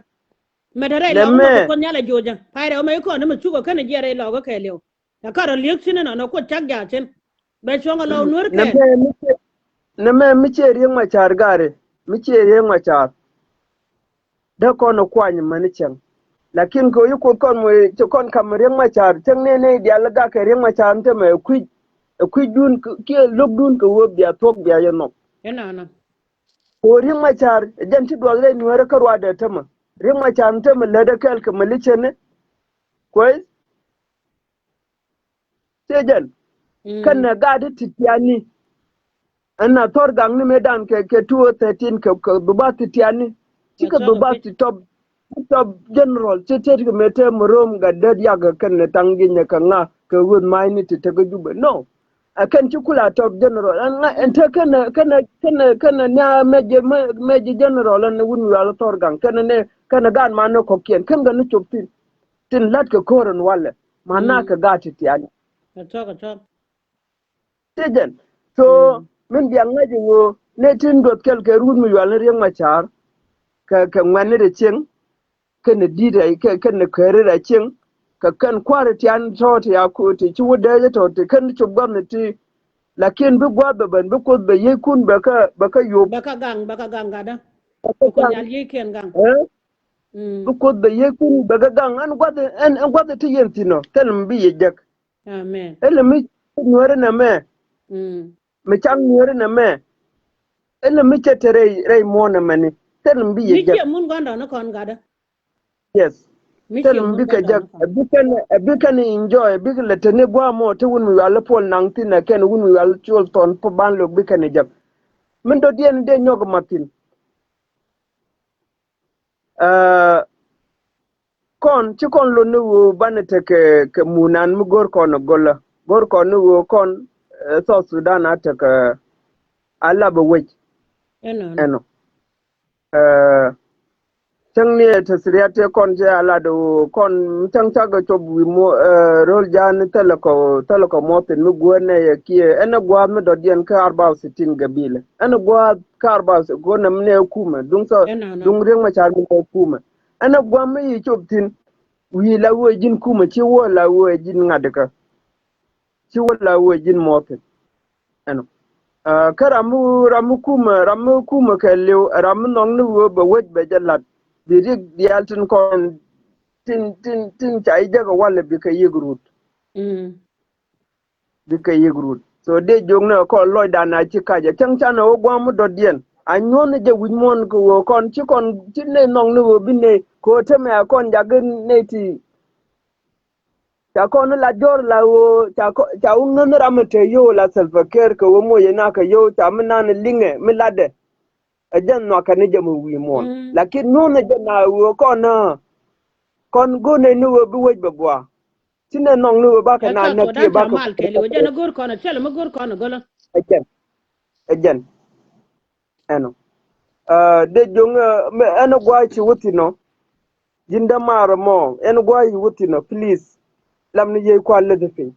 medare ne lo ma ko me kon nyala joja pare o mai ko ne mu chugo kan jere lo go ke lew da karo liek sine no ko chak ja chen be chonga lo nur ne ken me ne me mi ce ri machar gare mi ce ri machar da kon kwany mani chen lakin ko yi ko kon mo ci kon kam ri machar chen ne dia la ga ka ri machar te me ku dun ke lok dun ko wo biya tok biya yo no ena na ko ri machar jan ti do le nuare karwa da tama ri machar te me la da kal ka malice ne kwai sejan kan na gadi titiani ana tor gang ni medan ke 2013 ke duba titiani chika macho duba ke ti top general che ke mete morom ga dad ya ga kan ne tangi ne kanga ke won mai ni ti ga juba no akan ci kula top general an ta kana na meje general an wun wala tor gang kana gan ma no kokien kan ga ni choptin tin lat ka koron wala mana ka ga titiani macho sejen so min biang ngaji wo ne tin dot kel ke run mi wala riang machar ka ngwane de cheng ka ne dida ka ne kere da cheng ka kan kwara ti an to ya ko ti chu de to ti kan chu gam ne ti lakin bi gwa be ban bi ko be ye kun ba ka yob baka gang gada ka ko kan nyal ye ken gang bi ko be ye kun ba ga gang an gwa ti yen ti no tel bi ye jak amen ele mi nuore na me mi chang nuore na me ele mi chetere rei mona mani tel mbi ye mi jak che mun gondo no kon gada yes mi tel che mbi mun ka gondo jak no kon abikan enjoy big le tene gwa mo te wun mi wala pol nang tin na ken wun mi wala chol ton po ban lo bikan jak min do dien de nyog matin uh kon ci kon lo nu wo banete ke munan mu gor kon gola gor kon nu wo kon so Sudan ata ka ala ba wej eno tang ne tasriyate kon je ala do kon tang taga to bu mo rol jan talako moten mu gone ya kie ena gwa me do dien ka 64 gabila ena gwa ka 40 gona mne kuma dung reng ma char mne kuma ena gwa me yi choptin wi la wo jin kuma ci wo la wo jin ngadaka ci wo la wo jin moten eno ka ramu kuma ka lew ramu nong nu wo ba wej ba jalat birik dialtin kon tin chai jaga wala bi ka yigrut so de jongna ko loy dana ci kaja chang chana o gwamu do dien anyon je wimon ko wo kon ci ne nong nu wo binne ko teme kon jagin neti ta kon la jor la wo ta ungan ramate yo la selfaker ko wo mo yena ka yo ta minan linge milade ajan no ka ne jamu wimon lakin nuna jana wo kon gone ni wo bi wej bagwa tine nong ni wo ba ka ya na sa na to ki dan ba ta ka mal ke le jana gor kono chele ma gor kono golo ajan ano de jong me ana gwa ci wutino jinda maro mo en gwa yi wutino please lam ni ye ko alle de fi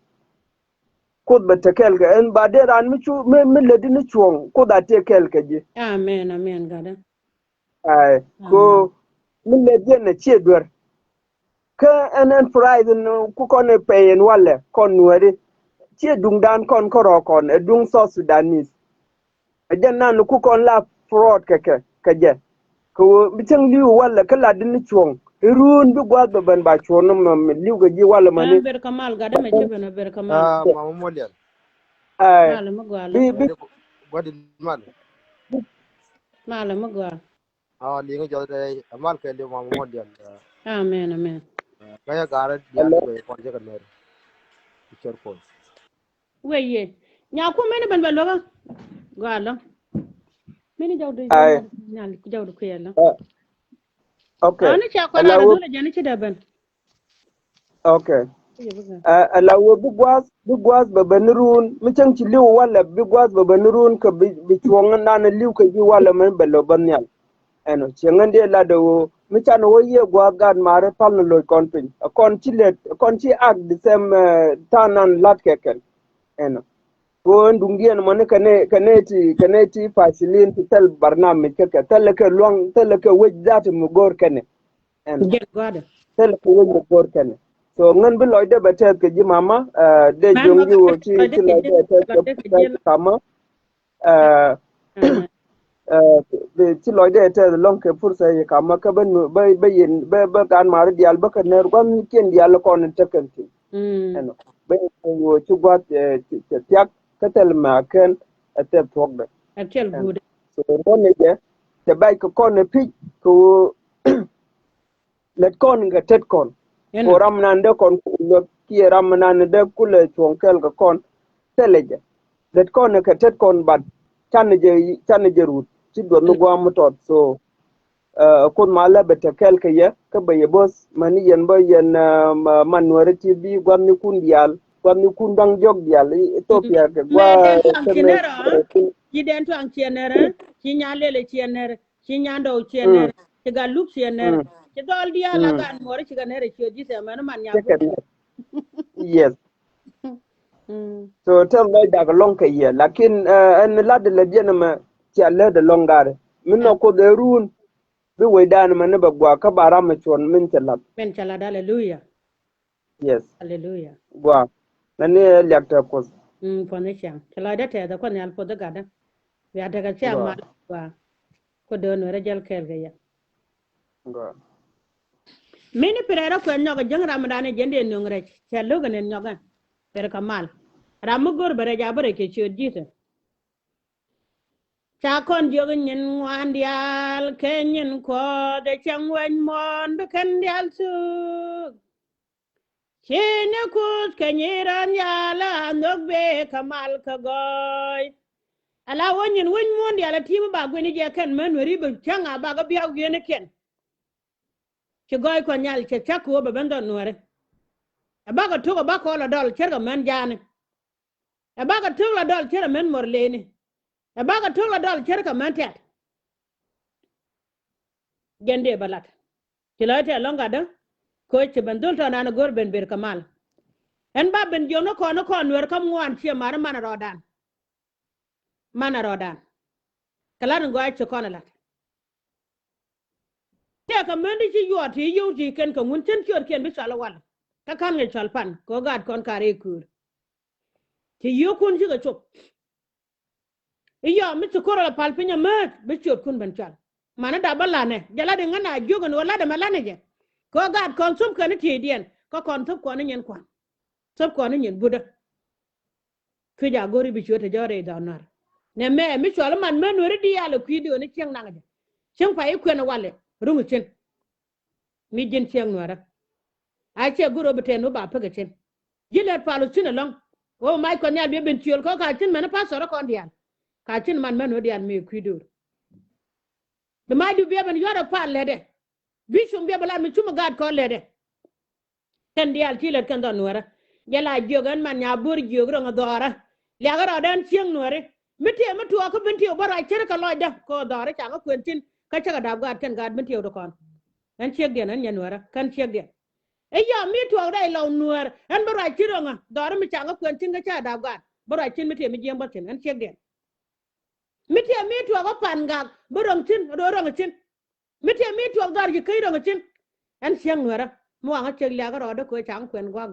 kod batakel ga en ba de ran mi chu mi le din chuong ko da te kel ka ji Amen, amen, gada. ai Amen. ko mi le de na che dur ka en prize no ku kon pe en wale kon nuari che dung dan kon koro kon dung so Sudanese ajan nan ku kon la fraud ka je ko bitang liu wala kala din chuong run bi gwa ban ba chuong no liu ga ji wala mani Ber kamal gada me chebe na ber kamal. Mama Molian. ai Mala magwala. bi What did man? Mala magwala. Lingo Jodre, a market, Mama Molian. Amen, amen. Kaya Garrett, the other way, Project Mary. Picture phone. Weye. Nya ku meni ban ban loga. Gwala. Meni jawdu ai nyal jawdu ku yalla. okay Ani cha ko na ala da wo dole jani ci da ban. okay Ye buga. ala wo bigwas ba banirun micen ci liu wala bigwas ba banirun ka bi chuong na na liu ka ji wala man balo banyal eno chengan de la do michan wo ye gwa gad mare pal no loy konpin kon ci ak the same tanan lat keken eno ko ndungien mon kaneti fasilin ti tel barnamij keke tel ke long tel ke wejdat mu gor kene eno Get gwada. tel ke wej mu gor kene so ngan bi loy de betet ke ji mama de Man jongi maga wo ci de ci ke loy je de la de ke te je. kama uh, ci loy de te long ke fursa ye kama ka ben ba yin ba kan mar dial ba ka ner gon ken dial ko ne tekanti eno ba wo ci got ci tiak ka tel ma ken te fogde Atel eno good. so ron ne te bay ko kon pi ko let kon ga tet kon ko Ena. ramnande kon lo ki ramnande kule chonkel ga kon teleje let kon ka tet kon bad channe je rut ci do no gwa mutot so kun mala bete kel ka ye ka baye bos mani yen ba yen man wari ti bi gwam ni kun dial gwam ni kun dang jog dial Ethiopia ke Me gwa den to ang keme chenera. Ci den to ang chenera. Ci nyalele chenera. Ci nyando mm chenera. Ci galuk chenera. mm Ci dol dia la mm gan mori ci ganere ci di se man man nyago. second yes Mm. so tell me that long ka ye lakin en la de le bien ma ci alle de longare min no ko de run bi we dan ma ne ba gwa ka bara ma chon min telat Men chala hallelujah. yes Hallelujah. gwa na ne lekta ko Pone chang. Chala da te da ko nyal po da gada. Ya daga chang gwa mal wa. Ko do no rejal kel ga ya. gwa Mini pirera ko nyoga jeng ramadane jende nungre. Chalo ga nen nyoga. Per kamal. Ramu gor bare ja bare ke chod jita. Cha kon joga nyen wandial kenyen ko de chang wen mon be ken dial su. Chene kus kenyiran yala nogbe kamal kagoy. Ala wonyin won mon dial timu ba gweni je ken men wori be changa ba ga biaw gene ken. Che goy ko nyal che chakwo be bendo nuore. Abaga tugo ba ko la dol cherga men jani. Abaga tugo la dol cherga men morleni. Abaga tugo la dol cherga men tet. Gende balat. Tilate longa da ko che bandul to na gor ben ber kamal. En ba ben jono ko no kon wer kam wan che mar mana rodan. Mana rodan. Kala ngo ay che kono lat. Te ka men di ci yoti yuti ken ka mun chen chor ken bi sala wal. Ka kan nge chal pan ko gad kon kare kur. Ti yokun ci ga chop. Iyo mi ci koro la palpinya mat bi chot kun ban chal. Mana da balane jala de ngana jogan wala da malane je. Ko gad kon sup kan ti dien ko kon sup kon nyen kwan. Sup kon nyen buda. Ku ja gori bi chot jore da nar. Ne me mi chol man men wori di yala ku di oni cheng nanga je. Cheng pa ikwen wale rungu chen. Mi jin cheng nwara. A che guro beten ba paga chen. Jilet palu chin along. O mai kon yal bi ben tiol ko ka chin men pa soro kon dial. Ka chin man men wori dial mi ku dur. The my do be able to part lede. Bishop be able to chuma God call lede. Ten dial chilet kan don wara. Jala jogan man ya bur jogro ngadora. Lagara dan chiang nuare. Miti amatu ako binti obara chere ka loida ko dore changa kwentin ka chaga dab God kan God binti odokon. Kan chiek dia nan yanwara kan chiek dia. e ya mi to dai law nuer an bara chiro nga dor mi changa kwen tin ga cha da gat bara chin mi te mi jeng ba tin an chek den mi te mi to ga pan ga borong tin do rong tin mi te mi to dar ji kai rong tin an siang nuera mo nga chek la ga ro da ko chang kwen gwa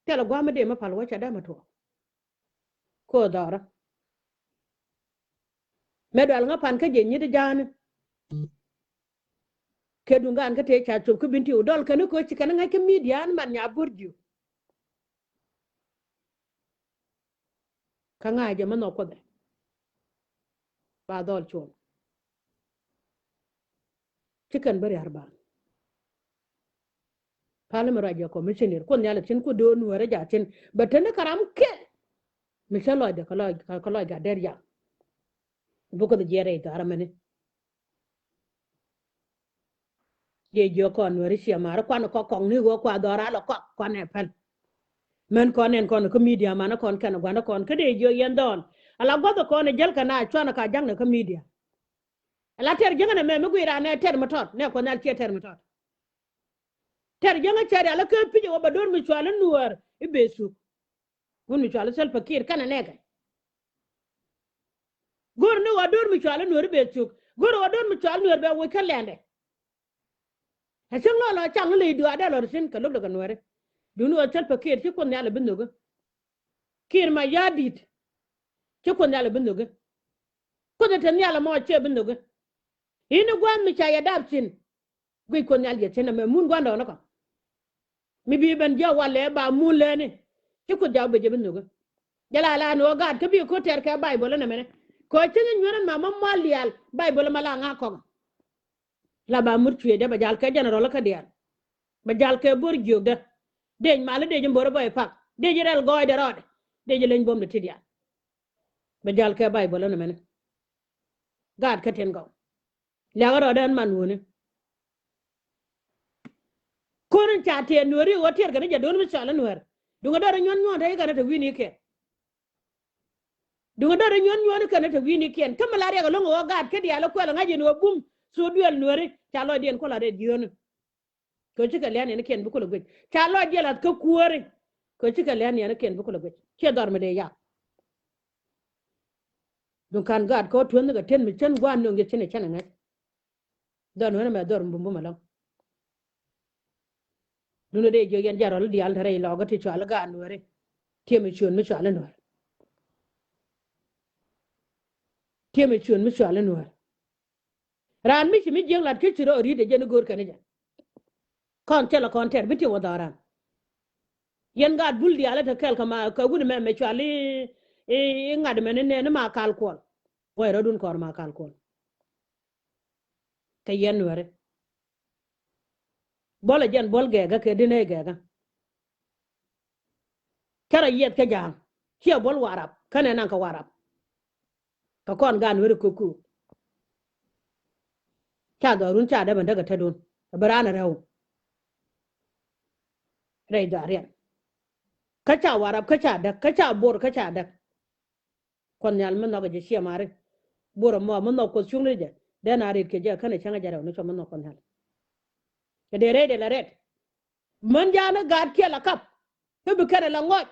te la gwa me de ma pal wa cha da ma to ko dora me dal nga pan ka je ni de jan ke du ngan ka te cha chop ku binti udol ka no ko ci kan nga ke media man nya burju ka nga je ma no ko de ba dol chom ci kan bari harba pala ma raja ko missionner ko nyala tin ko do nu ra ja tin batana karam ke misalo de kala ga der ya bu ko de jere ta aramane je jo ko nu ri sia mara kwa ko kong ni go kwa dora lo ko kwa ne pan men ko nen ko ko media mana kon kan gwana kon ke de jo yen don ala godo ko ne jel kana chwana ka jang ne ko media ala ter janga ne me gwira ne ter matot ne ko nal ke ter matot ter janga chere ala ke pije wo bador mi chwala nuwer ibesu gun mi chwala sel fakir kana ne ga gor ne wador mi chwala nuwer ibesu gor wador mi chwala nuwer be wo kalende ha changa la chang le du ada lor sin ka loblo kan were dunu wa sel fakir ci ko ne ala bindoga kir ma yadit ci ko ne ala bindoga ko de tan yala mo che bindoga ina gwan mi cha ya dabsin gui ko ne ala tena me mun gwanda no ko mi bi ben ja wale ba mun le ni ci ko jaw be je bindoga jala la no gad ke bi ko ter ka bible na mene ko tin ñoran ma mam malial bible mala nga ko la ba murtuye de ba jal ka general ka dial ba jal ke bor jogda deñ mala deñ mboro boy pak deñ rel goy de rode deñ leñ bom de tidia ba jal ke bible na mene gad ka ten go la ga rode man woni korin cha te nori o ter ga de don mi sala nor du ga do ñon ñon tay ga na te wini ke du ga do ñon ka na te wini ken kam la re ga lo go gad ke dia lo ko la ngaji no bum so duel nori cha lo den ko la de dionu ko ci ka lene ne ken bu ko la gwe cha lo de la ka kuore ko ci ka lene ne ken bu ko la gwe ke dor me de ya dun kan gad ko tun ga ten mi chen gwan no nge chene chene ne don wona me dor mbumbu ma law dun de jo yen jarol di al tare lo ga ti chal ga nore tie mi chun mi chal nore tie mi chun mi chal nore ran mi mi jeng lat ke chiro ri de jen gor kan ja kon tela kon ter biti wadaran yen gad bul di ala ta kel kama ka gudu me chali e ngad me ne ma kal kol boy rodun kor ma kal kol ka yen nore bola jen bol ge ga ke dine ge ga kara yet ka jang kia bol warap kane nan ka warap ka kon gan wuri kuku cha do run cha da ban daga ta don barana rawo rai darian ka cha warap ka cha da ka cha bor ka cha da kon nyal men no ga je mare bor mo men no ko chung le je de na rit ke je kane changa jaraw no cho men no kon hal ke de re de la ret man jana gad kia la kap ke bi kane la ngot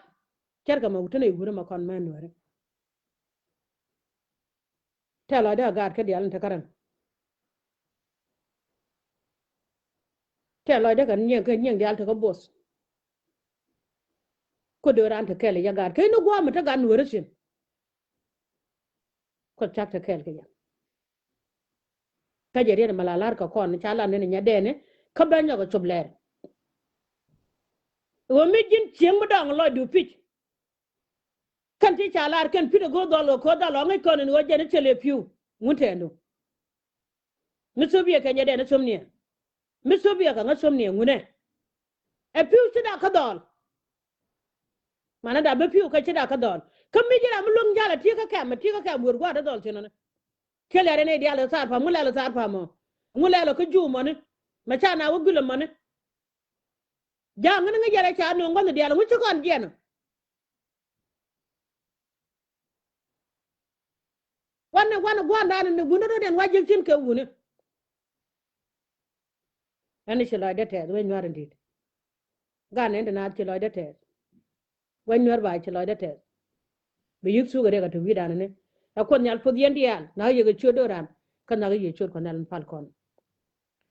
ker ka ma wutene gure ma kon men wore tela da gad ke dial ta karan tela da kan nyen dial ta ko bos ko do ran ta kele ya gad ke no gwa ma ta gan wore sin ko chak ta kele ke ya ka je re malalar ka kon cha la ne nya de ne ka ban yo ko chobler wo mi jin chieng mo dang lo du pich kan ti cha lar kan pide go do ko da lo ngai kon ni wo je ne tele piu mutendo mi so biye ka nya de ne somnia mi so biye ka nga somnia ngune e piu ti da ka dol mana da be piu ka ti da ka dol kam mi jira mu lung jala ti ka ka wor gwa da dol ti no kele re ne dia le sar pa mu le sar pa mo mu le ko ju mo ne ma cha na wo gulo mo ne ja ngana nga jara cha no ngono dia le mu ci kon jeno wana gwanda ne guna do den wajil tin ke wune ani ci loy de te we ñor ndit ga ne na ci loy de te we ñor ba ci loy de te be yik su ga de ga to wi dan ne a kon nyal pod yen dial na ye ga chodo ran kan na ye chod kon nan pal kon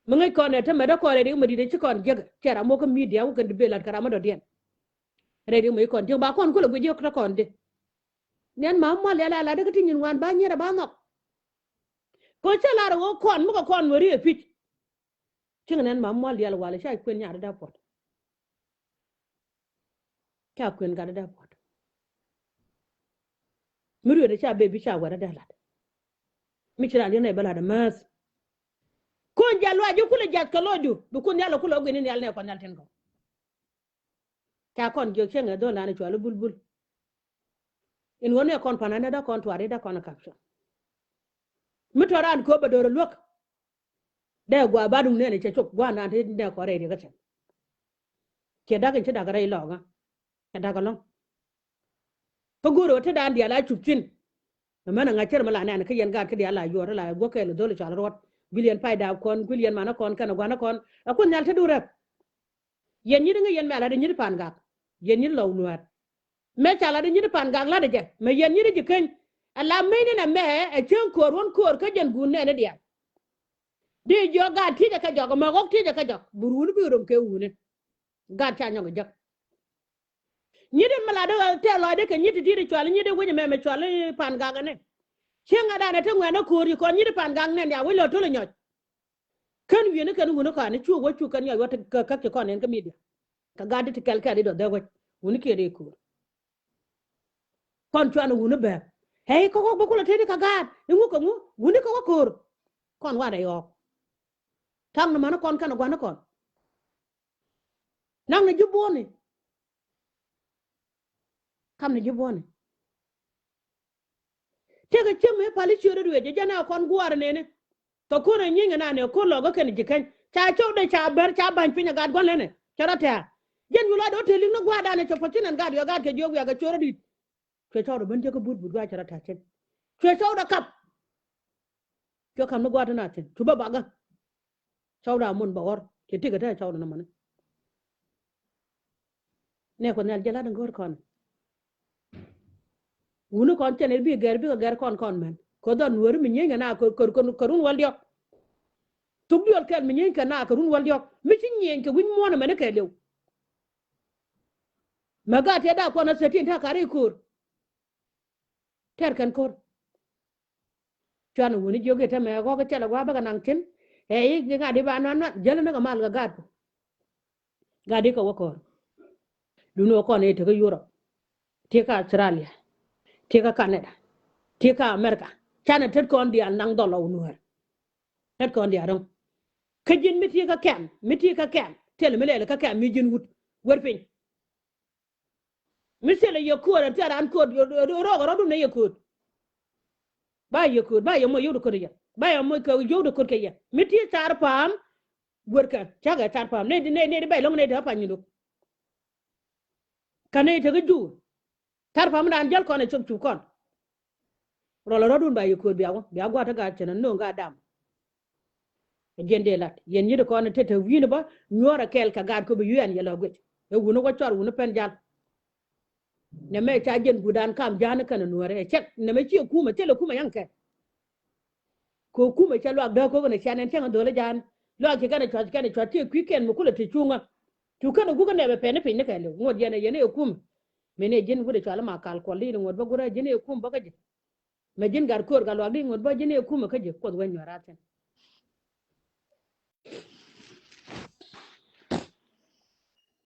mo ngi kon ne te me da ko re di mo di de ci kon je kera mo ko media ko de belat kara ma do den re di mo kon je ba kon ko lo bu je ko kon de nen ma mo le la de ga tin wan ba nyera ba nok ko ce la ro kon mo ko kon mo ri e pich ci nen ma mo le la wala sha kwen nyaade da pot ka kwen ga da pot mi ri de cha be bi cha wara da la mi ci ran ne bala da mas ko jalwa ju kula jat ka loju bu kun yalla kula ogni ni yalla ne ko nalten ko ka kon jo chenga do la ne chwalu bulbul in woni kon panana da kon tware da kon kapsha mi to ran ko be do lok da gwa badum ne ce chok gwa na te ne ko re de ga chen ke da ke da ga re lo ga ke da ga long ko guro te da ndi ala chupchin mana nga cer mala ne ke yen ga ke di ala yo la go ke lo do le chala rot billion payda kon billion mana kon kana gwana kon akun nyal te dure yen nyidi nga yen mala de nyidi pan ga yen nyidi law nuat me chala de nyidi pan ga la de je me yen nyidi jiken ala me ni na me e chen kor won kor ka jen gun ne dia di jo ga ti ka jog ma gok ti ka jog burul bi rom ke wune ga cha nyo ga nyidi mala de te lo de ke nyidi ti chwal nyidi wonye me chwal pan ga ne chenga da na te ngwana kor yi kon nyidi pan ga ne ya wi lo to le nyot kan wi ne kan wune ka ne chu wo chu kan ya wata ka ke kon en ka media ka ga de kel ka de do de wo wune ke re ko kon chwana wune be hey ko ko ko te ka ga ngu ko ngu wune ko kor kon wa da yo tang na mana kon kan gwana kon nang na juboni kam na juboni tega cheme pali chure ruwe je jana kon guar nene to ko na nyinga na ne ko logo ken jikan cha chow de cha ber cha ban pinya gad gon lene charata jen yula do te lingno gwa da ne to potinan gad yo gad ke jogu ya ga chure dit ke chow do ban je ko bud gwa charata chen ke chow da kap ke kam no gwa na chen tuba baga chow da mun bawor ke tiga ta chow na man ne ko nal jala da gor kon wunu kon tene bi ger kon men ko don wor mi nyinga na ko run wal yok tubdi ol kel mi nyinga na ko run wal yok mi ci nyen ke win mo na men ke lew maga te da ko na setin ta kare kur ter kan kor chan wuni joge te me ko ke tela wa ba nan tin e yi ga di ba nan jel na ga mal ga gad ga di ko ko duno ko ne te ko Europe te ka Australia te ka Canada te ka America chana tet ko ndi an nang dolo nuer tet ko ndi aron kajin miti ka kem tel mele ka kem mi jin wut werpin misele yekura taran ko ro do ne yekur ba yo mo yodo ko ya ba yo mo ko yodo ko ke ya miti tar pam werka chaga tar pam ne ba long ne da pa nyino kane te ga ju tar pam dan jal ko ne chop chu kon ro dun ba yekur biago ta ga chena no ga dam jende lat yen nyide ko ne tete wino ba nyora kel ka gad ko be yen yelo gwe e wuno ko chor wuno pen jal ne me ta jen gudan kam jana kana nuore cek ne me ci kuma tele kuma yanke ko kuma ce lo da ko ne chanen tenga dole jan lo ke kana chwa ti kwiken mu kula ti chunga tu kana guga ne be pene pene ka le ngod yene kuma me ne jen gude chala ma kal ko li ngod ba gura jene kuma ba ka je me jen gar kor ga lo ngod ba jene kuma ka je ko wen nyora ten